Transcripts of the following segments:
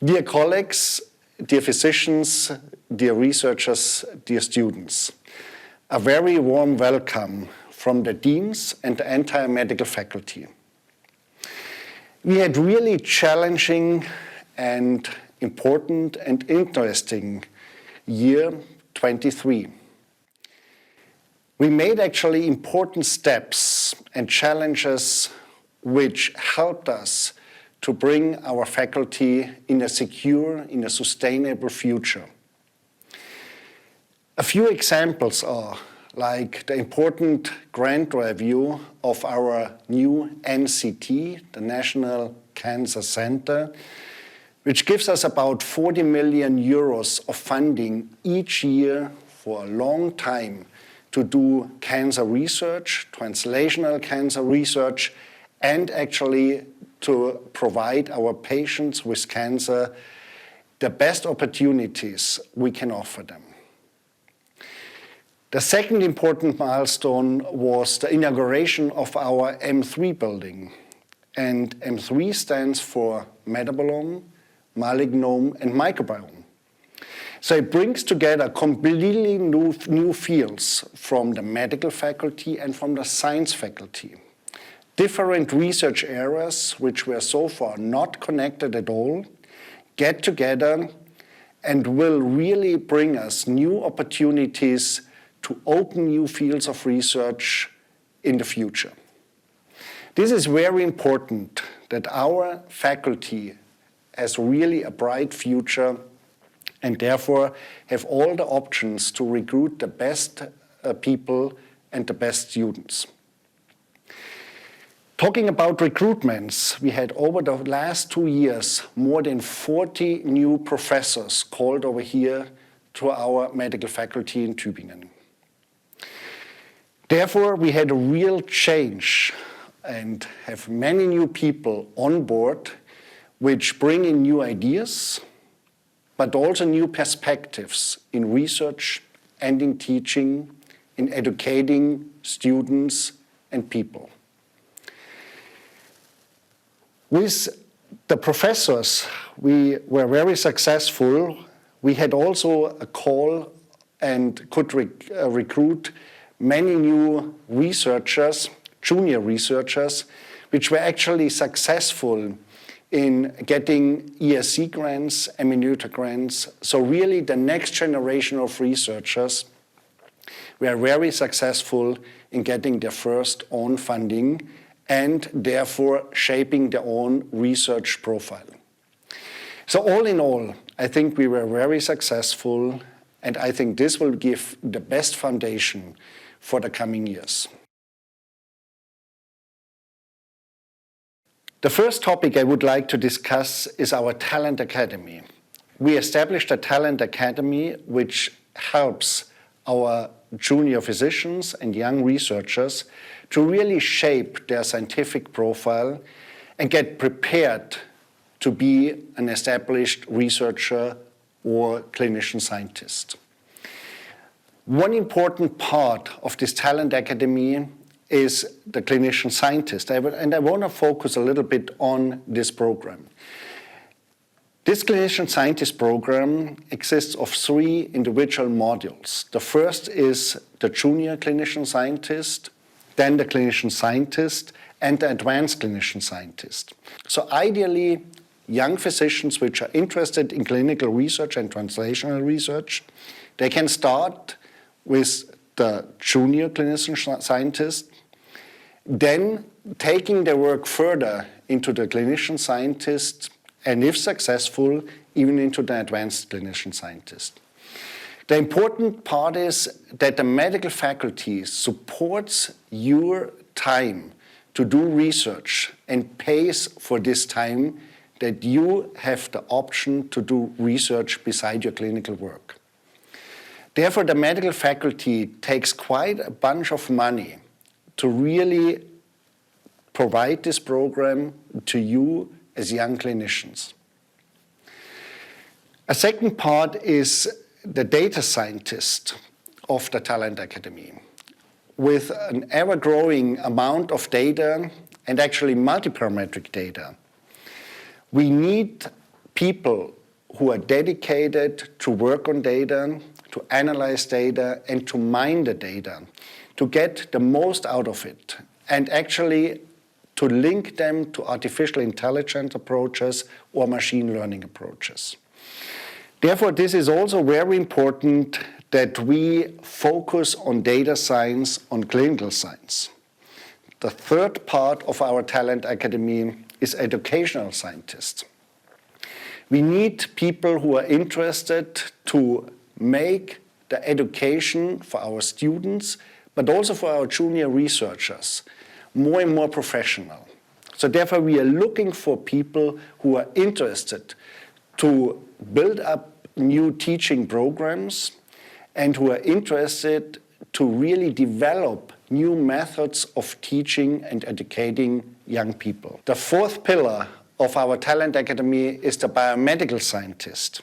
Dear colleagues, dear physicians, dear researchers, dear students, a very warm welcome from the deans and the entire medical faculty. We had really challenging and important and interesting year 23. We made actually important steps and challenges which helped us to bring our faculty in a secure, in a sustainable future. A few examples are like the important grant review of our new NCT, the National Cancer Center, which gives us about 40 million euros of funding each year for a long time to do cancer research, translational cancer research, and actually to provide our patients with cancer the best opportunities we can offer them. The second important milestone was the inauguration of our M3 building. And M3 stands for metabolome, malignome, and microbiome. So it brings together completely new fields from the medical faculty and from the science faculty. Different research areas, which were so far not connected at all, get together and will really bring us new opportunities to open new fields of research in the future. This is very important that our faculty has really a bright future and therefore have all the options to recruit the best people and the best students. Talking about recruitments, we had over the last 2 years more than 40 new professors called over here to our medical faculty in Tübingen. Therefore, we had a real change and have many new people on board which bring in new ideas, but also new perspectives in research and in teaching, in educating students and people. With the professors, we were very successful. We had also a call and could recruit many new researchers, junior researchers, which were actually successful in getting ESC grants, Eminenta grants. So really the next generation of researchers were very successful in getting their first own funding and therefore shaping their own research profile. So all in all, I think we were very successful, and I think this will give the best foundation for the coming years. The first topic I would like to discuss is our Talent Academy. We established a Talent Academy which helps our junior physicians and young researchers to really shape their scientific profile and get prepared to be an established researcher or clinician scientist. One important part of this Talent Academy is the clinician scientist, and I want to focus a little bit on this program. This clinician scientist program exists of 3 individual modules. The first is the junior clinician scientist, then the clinician scientist, and the advanced clinician scientist. So ideally, young physicians which are interested in clinical research and translational research, they can start with the junior clinician scientist, then taking their work further into the clinician scientist, and if successful, even into the advanced clinician scientist. The important part is that the medical faculty supports your time to do research and pays for this time that you have the option to do research beside your clinical work. Therefore, the medical faculty takes quite a bunch of money to really provide this program to you as young clinicians. A second part is the data scientist of the Talent Academy. With an ever-growing amount of data and actually multiparametric data, we need people who are dedicated to work on data, to analyze data, and to mine the data, to get the most out of it, and actually to link them to artificial intelligence approaches or machine learning approaches. Therefore, this is also very important that we focus on data science, on clinical science. The third part of our Talent Academy is educational scientists. We need people who are interested to make the education for our students, but also for our junior researchers, more and more professional. So therefore, we are looking for people who are interested to build up new teaching programs and who are interested to really develop new methods of teaching and educating young people. The fourth pillar of our Talent Academy is the biomedical scientist.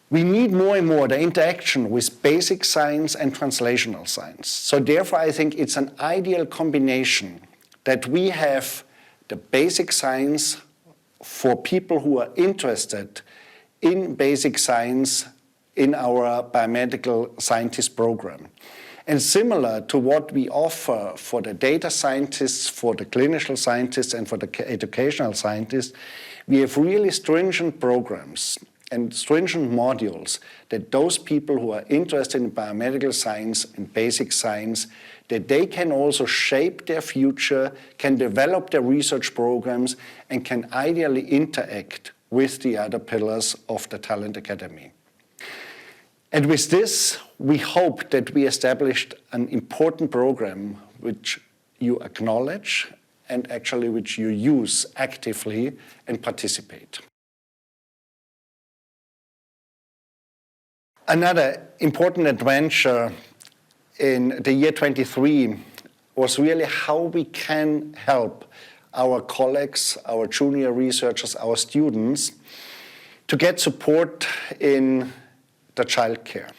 We need more and more the interaction with basic science and translational science. So therefore, I think it's an ideal combination that we have the basic science for people who are interested in basic science in our biomedical scientist program. And similar to what we offer for the data scientists, for the clinical scientists, and for the educational scientists, we have really stringent programs and stringent modules that those people who are interested in biomedical science and basic science, that they can also shape their future, can develop their research programs, and can ideally interact with the other pillars of the Talent Academy. And with this, we hope that we established an important program which you acknowledge and actually which you use actively and participate. Another important adventure in the year 23 was really how we can help our colleagues, our junior researchers, our students to get support in the childcare.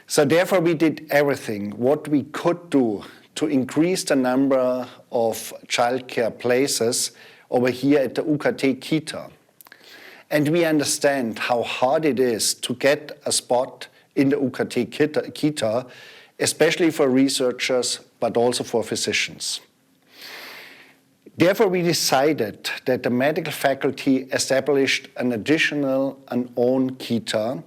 So therefore we did everything what we could do to increase the number of childcare places over here at the UKT Kita. And we understand how hard it is to get a spot in the UKT Kita, especially for researchers, but also for physicians. Therefore, we decided that the medical faculty established an additional and own Kita,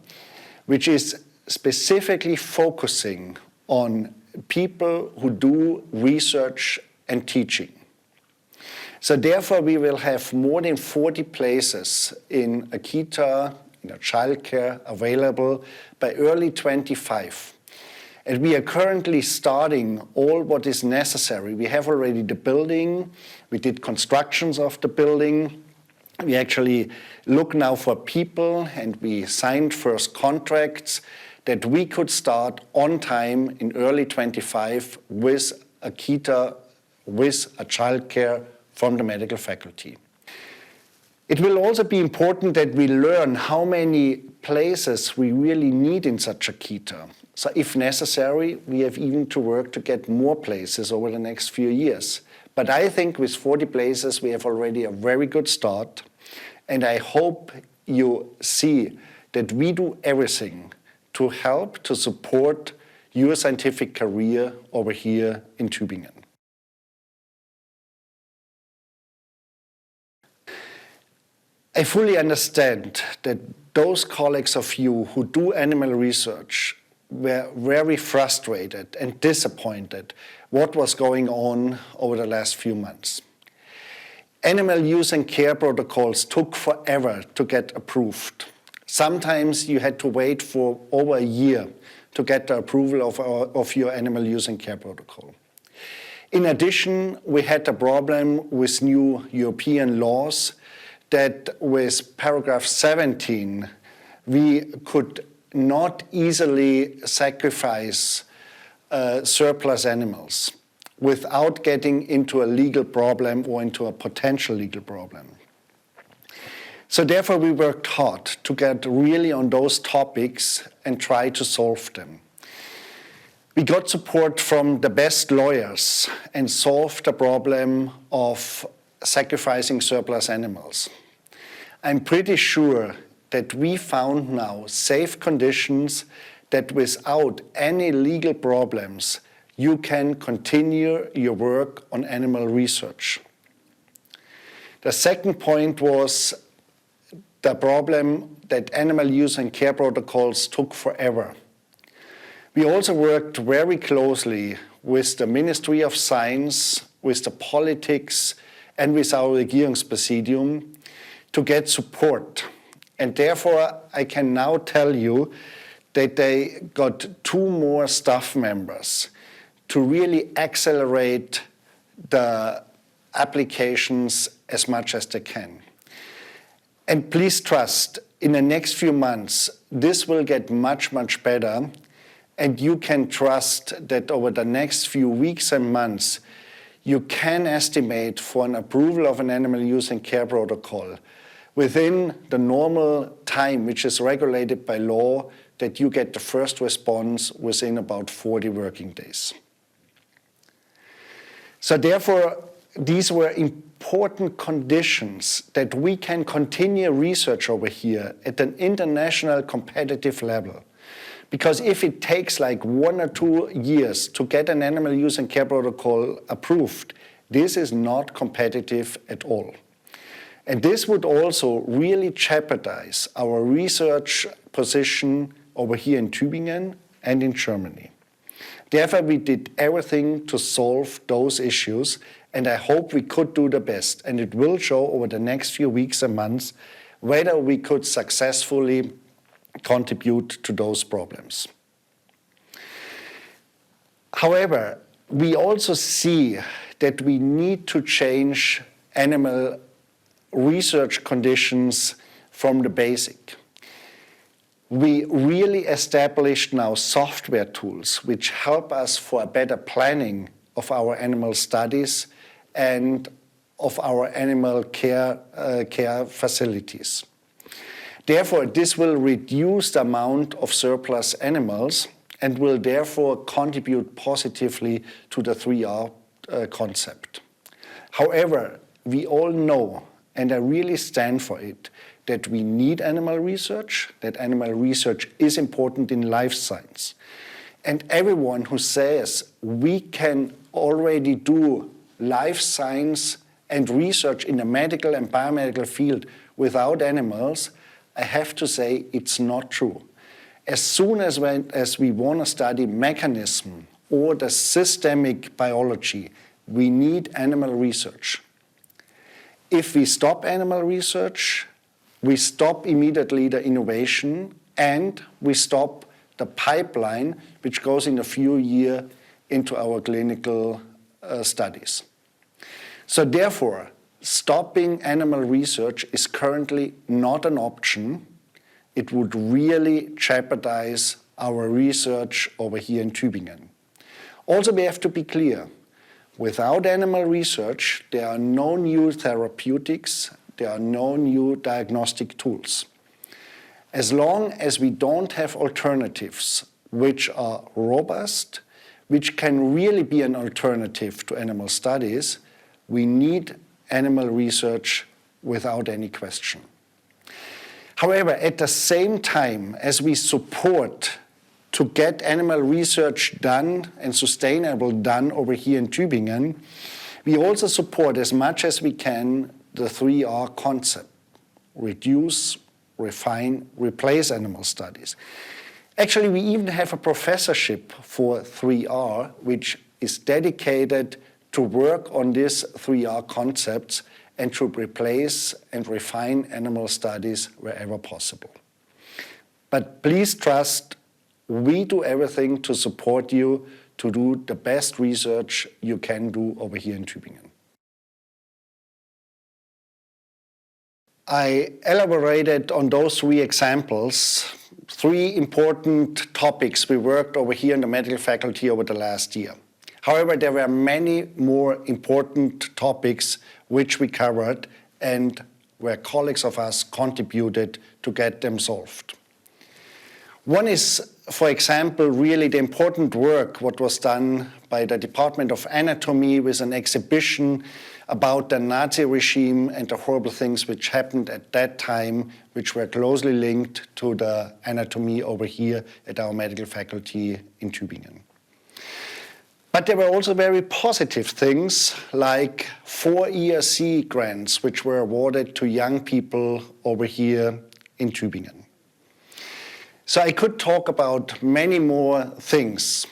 which is specifically focusing on people who do research and teaching. So therefore, we will have more than 40 places in a Kita, in a childcare, available by early 25. And we are currently starting all what is necessary. We have already the building, we did constructions of the building, we actually look now for people, and we signed first contracts that we could start on time in early 25 with a Kita, with a childcare from the medical faculty. It will also be important that we learn how many places we really need in such a Kita. So if necessary, we have even to work to get more places over the next few years. But I think with 40 places, we have already a very good start. And I hope you see that we do everything to help to support your scientific career over here in Tübingen. I fully understand that those colleagues of you who do animal research were very frustrated and disappointed what was going on over the last few months. Animal use and care protocols took forever to get approved. Sometimes you had to wait for over a year to get the approval of your animal use and care protocol. In addition, we had a problem with new European laws that with paragraph 17, we could not easily sacrifice surplus animals without getting into a legal problem or into a potential legal problem. So therefore, we worked hard to get really on those topics and try to solve them. We got support from the best lawyers and solved the problem of sacrificing surplus animals. I'm pretty sure that we found now safe conditions that without any legal problems, you can continue your work on animal research. The second point was the problem that animal use and care protocols took forever. We also worked very closely with the Ministry of Science, with the politics, and with our Regierungspräsidium to get support. And therefore, I can now tell you that they got 2 more staff members to really accelerate the applications as much as they can. And please trust, in the next few months, this will get much, much better. And you can trust that over the next few weeks and months, you can estimate for an approval of an animal use and care protocol within the normal time, which is regulated by law, that you get the first response within about 40 working days. So therefore, these were important conditions that we can continue research over here at an international competitive level. Because if it takes like 1 or 2 years to get an animal use and care protocol approved, this is not competitive at all. And this would also really jeopardize our research position over here in Tübingen and in Germany. Therefore, we did everything to solve those issues, and I hope we could do the best. And it will show over the next few weeks and months whether we could successfully contribute to those problems. However, we also see that we need to change animal research conditions from the basic. We really established now software tools which help us for a better planning of our animal studies and of our animal care facilities. Therefore, this will reduce the amount of surplus animals and will therefore contribute positively to the 3R concept. However, we all know, and I really stand for it, that we need animal research, that animal research is important in life science. And everyone who says we can already do life science and research in the medical and biomedical field without animals, I have to say it's not true. As soon as we want to study mechanism or the systemic biology, we need animal research. If we stop animal research, we stop immediately the innovation and we stop the pipeline which goes in a few years into our clinical studies. So therefore, stopping animal research is currently not an option. It would really jeopardize our research over here in Tübingen. Also, we have to be clear. Without animal research, there are no new therapeutics, there are no new diagnostic tools. As long as we don't have alternatives which are robust, which can really be an alternative to animal studies, we need animal research without any question. However, at the same time as we support to get animal research done and sustainable done over here in Tübingen, we also support as much as we can the 3R concept: reduce, refine, replace animal studies. Actually, we even have a professorship for 3R, which is dedicated to work on these 3R concepts and to replace and refine animal studies wherever possible. But please trust, we do everything to support you to do the best research you can do over here in Tübingen. I elaborated on those 3 examples, 3 important topics we worked over here in the medical faculty over the last year. However, there were many more important topics which we covered and where colleagues of us contributed to get them solved. One is, for example, really the important work what was done by the Department of Anatomy with an exhibition about the Nazi regime and the horrible things which happened at that time, which were closely linked to the anatomy over here at our medical faculty in Tübingen. But there were also very positive things, like 4 ERC grants, which were awarded to young people over here in Tübingen. So I could talk about many more things.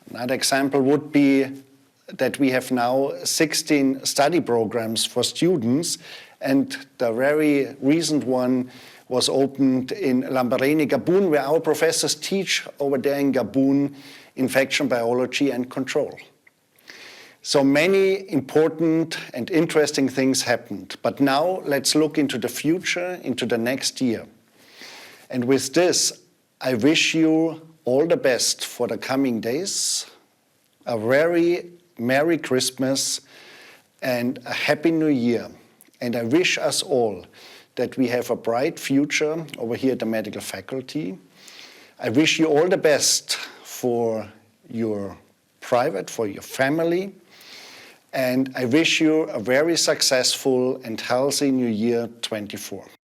Another example would be that we have now 16 study programs for students, and the very recent one was opened in Lambaréné, Gabon, where our professors teach over there in Gabon infection biology and control. So many important and interesting things happened. But now let's look into the future, into the next year. And with this, I wish you all the best for the coming days, a very Merry Christmas and a Happy New Year. And I wish us all that we have a bright future over here at the medical faculty. I wish you all the best for your private, for your family. And I wish you a very successful and healthy New Year 24.